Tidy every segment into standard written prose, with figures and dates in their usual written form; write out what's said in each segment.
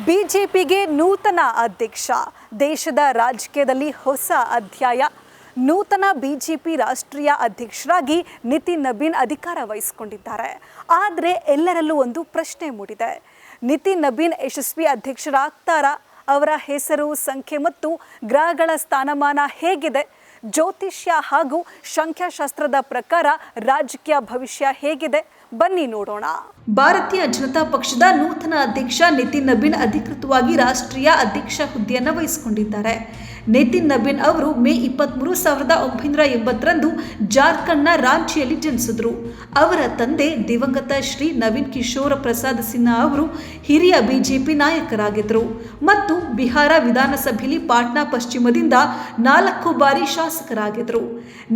ಬಿಜೆಪಿಗೆ ನೂತನ ಅಧ್ಯಕ್ಷ, ದೇಶದ ರಾಜಕೀಯದಲ್ಲಿ ಹೊಸ ಅಧ್ಯಾಯ. ನೂತನ ಬಿಜೆಪಿ ರಾಷ್ಟ್ರೀಯ ಅಧ್ಯಕ್ಷರಾಗಿ ನಿತಿನ್ ನಬೀನ್ ಅಧಿಕಾರ ವಹಿಸಿಕೊಂಡಿದ್ದಾರೆ. ಆದರೆ ಎಲ್ಲರಲ್ಲೂ ಒಂದು ಪ್ರಶ್ನೆ ಮೂಡಿದೆ. ನಿತಿನ್ ನಬೀನ್ ಯಶಸ್ವಿ ಅಧ್ಯಕ್ಷರಾಗ್ತಾರಾ? ಅವರ ಹೆಸರು, ಸಂಖ್ಯೆ ಮತ್ತು ಗ್ರಹಗಳ ಸ್ಥಾನಮಾನ ಹೇಗಿದೆ? ಜ್ಯೋತಿಷ್ಯ ಹಾಗೂ ಸಂಖ್ಯಾಶಾಸ್ತ್ರದ ಪ್ರಕಾರ ರಾಜಕೀಯ ಭವಿಷ್ಯ ಹೇಗಿದೆ? ಬನ್ನಿ ನೋಡೋಣ. ಭಾರತೀಯ ಜನತಾ ಪಕ್ಷದ ನೂತನ ಅಧ್ಯಕ್ಷ ನಿತಿನ್ ನಬೀನ್ ಅಧಿಕೃತವಾಗಿ ರಾಷ್ಟ್ರೀಯ ಅಧ್ಯಕ್ಷ ಹುದ್ದೆಯನ್ನು ವಹಿಸಿಕೊಂಡಿದ್ದಾರೆ. ನಿತಿನ್ ನಬೀನ್ ಅವರು ಮೇ 23, 1980ರಂದು ಜಾರ್ಖಂಡ್ನ ರಾಂಚಿಯಲ್ಲಿ ಜನಿಸಿದರು. ಅವರ ತಂದೆ ದಿವಂಗತ ಶ್ರೀ ನವೀನ್ ಕಿಶೋರ್ ಪ್ರಸಾದ್ ಸಿನ್ಹಾ ಅವರು ಹಿರಿಯ ಬಿಜೆಪಿ ನಾಯಕರಾಗಿದ್ದರು ಮತ್ತು ಬಿಹಾರ ವಿಧಾನಸಭೆಯಲ್ಲಿ ಪಾಟ್ನಾ ಪಶ್ಚಿಮದಿಂದ 4 ಬಾರಿ ಶಾಸಕರಾಗಿದ್ದರು.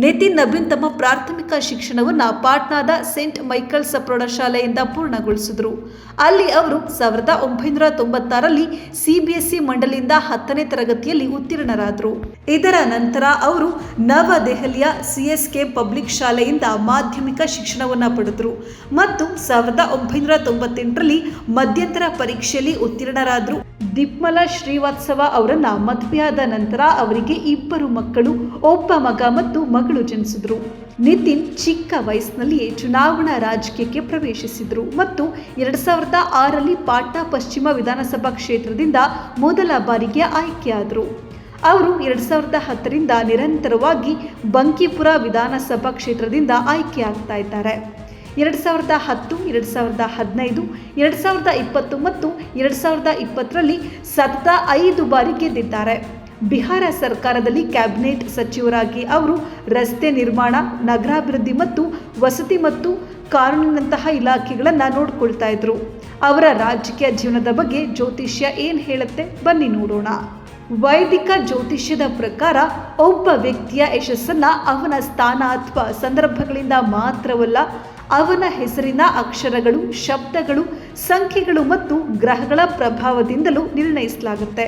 ನಿತಿನ್ ನಬೀನ್ ತಮ್ಮ ಪ್ರಾಥಮಿಕ ಶಿಕ್ಷಣವನ್ನು ಪಾಟ್ನಾದ ಸೇಂಟ್ ಮೈಕಲ್ಸ್ ಪ್ರೌಢಶಾಲೆಯಿಂದ ಪೂರ್ಣಗೊಳಿಸಿದರು. ಅಲ್ಲಿ ಅವರು 1996ರಲ್ಲಿ CBSE ಮಂಡಳಿಯಿಂದ 10ನೇ ತರಗತಿಯಲ್ಲಿ ಉತ್ತೀರ್ಣರಾದರು. ಇದರ ನಂತರ ಅವರು ನವದೆಹಲಿಯ CSK ಪಬ್ಲಿಕ್ ಶಾಲೆಯಿಂದ ಮಾಧ್ಯಮಿಕ ಶಿಕ್ಷಣವನ್ನು ಪಡೆದರು ಮತ್ತು 1998ರಲ್ಲಿ ಮಧ್ಯಂತರ ಪರೀಕ್ಷೆಯಲ್ಲಿ ಉತ್ತೀರ್ಣರಾದರು. ದಿಪ್ಮಲ ಶ್ರೀವಾತ್ಸವ ಅವರನ್ನ ಮದುವೆಯಾದ ನಂತರ ಅವರಿಗೆ 2 ಮಕ್ಕಳು, ಒಬ್ಬ ಮಗ ಮತ್ತು ಮಗಳು ಜನಿಸಿದರು. ನಿತಿನ್ ಚಿಕ್ಕ ವಯಸ್ಸಿನಲ್ಲಿಯೇ ಚುನಾವಣಾ ರಾಜಕೀಯಕ್ಕೆ ಪ್ರವೇಶಿಸಿದರು ಮತ್ತು 2006ರಲ್ಲಿ ಪಾಟ್ನಾ ಪಶ್ಚಿಮ ವಿಧಾನಸಭಾ ಕ್ಷೇತ್ರದಿಂದ ಮೊದಲ ಬಾರಿಗೆ ಆಯ್ಕೆಯಾದರು. ಅವರು 2010ರಿಂದ ನಿರಂತರವಾಗಿ ಬಂಕಿಪುರ ವಿಧಾನಸಭಾ ಕ್ಷೇತ್ರದಿಂದ ಆಯ್ಕೆಯಾಗ್ತಾ ಇದ್ದಾರೆ. 2010, 2015, 2020 ಮತ್ತು 2020ರಲ್ಲಿ ಸತತ 5 ಬಾರಿ ಗೆದ್ದಿದ್ದಾರೆ. ಬಿಹಾರ ಸರ್ಕಾರದಲ್ಲಿ ಕ್ಯಾಬಿನೆಟ್ ಸಚಿವರಾಗಿ ಅವರು ರಸ್ತೆ ನಿರ್ಮಾಣ, ನಗರಾಭಿವೃದ್ಧಿ ಮತ್ತು ವಸತಿ ಮತ್ತು ಕಾನೂನಿನಂತಹ ಇಲಾಖೆಗಳನ್ನು ನೋಡಿಕೊಳ್ತಾ ಇದ್ರು. ಅವರ ರಾಜಕೀಯ ಜೀವನದ ಬಗ್ಗೆ ಜ್ಯೋತಿಷ್ಯ ಏನು ಹೇಳುತ್ತೆ, ಬನ್ನಿ ನೋಡೋಣ. ವೈದಿಕ ಜ್ಯೋತಿಷ್ಯದ ಪ್ರಕಾರ ಒಬ್ಬ ವ್ಯಕ್ತಿಯ ಯಶಸ್ಸನ್ನ ಅವನ ಸ್ಥಾನ ಅಥವಾ ಸಂದರ್ಭಗಳಿಂದ ಮಾತ್ರವಲ್ಲ, ಅವನ ಹೆಸರಿನ ಅಕ್ಷರಗಳು, ಶಬ್ದಗಳು, ಸಂಖ್ಯೆಗಳು ಮತ್ತು ಗ್ರಹಗಳ ಪ್ರಭಾವದಿಂದಲೂ ನಿರ್ಣಯಿಸಲಾಗುತ್ತೆ.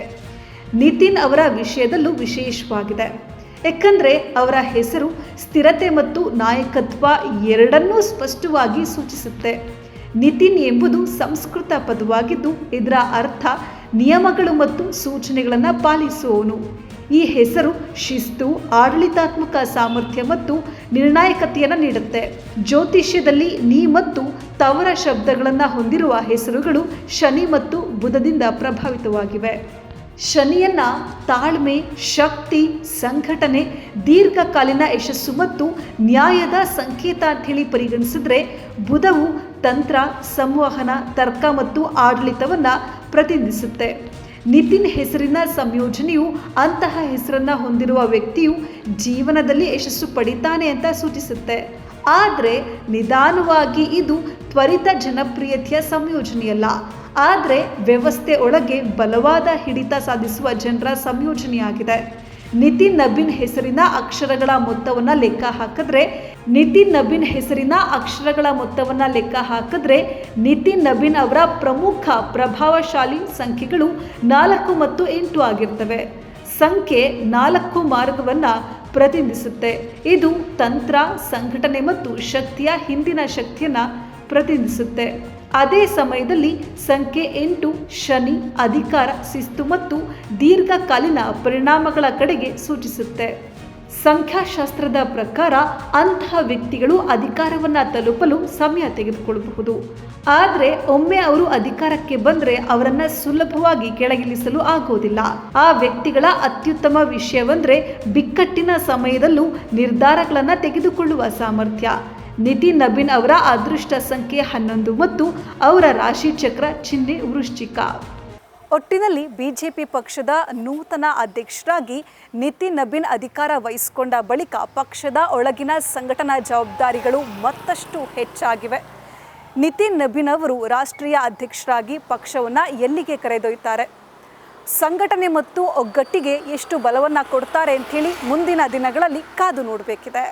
ನಿತಿನ್ ಅವರ ವಿಷಯದಲ್ಲೂ ವಿಶೇಷವಾಗಿದೆ. ಯಾಕಂದರೆ ಅವರ ಹೆಸರು ಸ್ಥಿರತೆ ಮತ್ತು ನಾಯಕತ್ವ ಎರಡನ್ನೂ ಸ್ಪಷ್ಟವಾಗಿ ಸೂಚಿಸುತ್ತೆ. ನಿತಿನ್ ಎಂಬುದು ಸಂಸ್ಕೃತ ಪದವಾಗಿದ್ದು ಇದರ ಅರ್ಥ ನಿಯಮಗಳು ಮತ್ತು ಸೂಚನೆಗಳನ್ನು ಪಾಲಿಸುವವನು. ಈ ಹೆಸರು ಶಿಸ್ತು, ಆಡಳಿತಾತ್ಮಕ ಸಾಮರ್ಥ್ಯ ಮತ್ತು ನಿರ್ಣಾಯಕತೆಯನ್ನು ನೀಡುತ್ತೆ. ಜ್ಯೋತಿಷ್ಯದಲ್ಲಿ ನಿ ಮತ್ತು ತವರ ಶಬ್ದಗಳನ್ನು ಹೊಂದಿರುವ ಹೆಸರುಗಳು ಶನಿ ಮತ್ತು ಬುಧದಿಂದ ಪ್ರಭಾವಿತವಾಗಿವೆ. ಶನಿಯನ್ನ ತಾಳ್ಮೆ, ಶಕ್ತಿ, ಸಂಘಟನೆ, ದೀರ್ಘಕಾಲೀನ ಯಶಸ್ಸು ಮತ್ತು ನ್ಯಾಯದ ಸಂಕೇತ ಅಂತ ಹೇಳಿ ಪರಿಗಣಿಸಿದ್ರೆ, ಬುಧವು ತಂತ್ರ, ಸಂವಹನ, ತರ್ಕ ಮತ್ತು ಆಡಳಿತವನ್ನು ಪ್ರತಿನಿಧಿಸುತ್ತೆ. ನಿತಿನ್ ಹೆಸರಿನ ಸಂಯೋಜನೆಯು ಅಂತಹ ಹೆಸರನ್ನು ಹೊಂದಿರುವ ವ್ಯಕ್ತಿಯು ಜೀವನದಲ್ಲಿ ಯಶಸ್ಸು ಪಡಿತಾನೆ ಅಂತ ಸೂಚಿಸುತ್ತೆ. ಆದರೆ ನಿಧಾನವಾಗಿ ಇದು ತ್ವರಿತ ಜನಪ್ರಿಯತೆಯ ಸಂಯೋಜನೆಯಲ್ಲ, ಆದರೆ ವ್ಯವಸ್ಥೆ ಒಳಗೆ ಬಲವಾದ ಹಿಡಿತ ಸಾಧಿಸುವ ಜನರ ಸಂಯೋಜನೆಯಾಗಿದೆ. ನಿತಿನ್ ನಬೀನ್ ಹೆಸರಿನ ಅಕ್ಷರಗಳ ಮೊತ್ತವನ್ನು ಲೆಕ್ಕ ಹಾಕಿದ್ರೆ ನಿತಿನ್ ನಬೀನ್ ಅವರ ಪ್ರಮುಖ ಪ್ರಭಾವಶಾಲಿ ಸಂಖ್ಯೆಗಳು 4 ಮತ್ತು 8 ಆಗಿರ್ತವೆ. ಸಂಖ್ಯೆ 4 ಮಾರ್ಗವನ್ನು ಪ್ರತಿನಿಧಿಸುತ್ತೆ. ಇದು ತಂತ್ರ, ಸಂಘಟನೆ ಮತ್ತು ಶಕ್ತಿಯ ಹಿಂದಿನ ಶಕ್ತಿಯನ್ನು ಪ್ರತಿನಿಧಿಸುತ್ತೆ. ಅದೇ ಸಮಯದಲ್ಲಿ ಸಂಖ್ಯೆ 8 ಶನಿ, ಅಧಿಕಾರ, ಶಿಸ್ತು ಮತ್ತು ದೀರ್ಘಕಾಲೀನ ಪರಿಣಾಮಗಳ ಕಡೆಗೆ ಸೂಚಿಸುತ್ತೆ. ಸಂಖ್ಯಾಶಾಸ್ತ್ರದ ಪ್ರಕಾರ ಅಂತಹ ವ್ಯಕ್ತಿಗಳು ಅಧಿಕಾರವನ್ನು ತಲುಪಲು ಸಮಯ ತೆಗೆದುಕೊಳ್ಳಬಹುದು. ಆದರೆ ಒಮ್ಮೆ ಅವರು ಅಧಿಕಾರಕ್ಕೆ ಬಂದರೆ ಅವರನ್ನು ಸುಲಭವಾಗಿ ಕೆಳಗಿಳಿಸಲು ಆಗೋದಿಲ್ಲ. ಆ ವ್ಯಕ್ತಿಗಳ ಅತ್ಯುತ್ತಮ ವಿಷಯವೆಂದರೆ ಬಿಕ್ಕಟ್ಟಿನ ಸಮಯದಲ್ಲೂ ನಿರ್ಧಾರಗಳನ್ನು ತೆಗೆದುಕೊಳ್ಳುವ ಸಾಮರ್ಥ್ಯ. ನಿತಿನ್ ನಬೀನ್ ಅವರ ಅದೃಷ್ಟ ಸಂಖ್ಯೆ 11 ಮತ್ತು ಅವರ ರಾಶಿ ಚಕ್ರ ಚಿಹ್ನೆ ವೃಶ್ಚಿಕ. ಒಟ್ಟಿನಲ್ಲಿ ಬಿಜೆಪಿ ಪಕ್ಷದ ನೂತನ ಅಧ್ಯಕ್ಷರಾಗಿ ನಿತಿನ್ ನಬೀನ್ ಅಧಿಕಾರ ವಹಿಸಿಕೊಂಡ ಬಳಿಕ ಪಕ್ಷದ ಒಳಗಿನ ಸಂಘಟನಾ ಜವಾಬ್ದಾರಿಗಳು ಮತ್ತಷ್ಟು ಹೆಚ್ಚಾಗಿವೆ. ನಿತಿನ್ ನಬೀನ್ ಅವರು ರಾಷ್ಟ್ರೀಯ ಅಧ್ಯಕ್ಷರಾಗಿ ಪಕ್ಷವನ್ನು ಎಲ್ಲಿಗೆ ಕರೆದೊಯ್ತಾರೆ, ಸಂಘಟನೆ ಮತ್ತು ಒಗ್ಗಟ್ಟಿಗೆ ಎಷ್ಟು ಬಲವನ್ನು ಕೊಡ್ತಾರೆ ಅಂಥೇಳಿ ಮುಂದಿನ ದಿನಗಳಲ್ಲಿ ಕಾದು ನೋಡಬೇಕಿದೆ.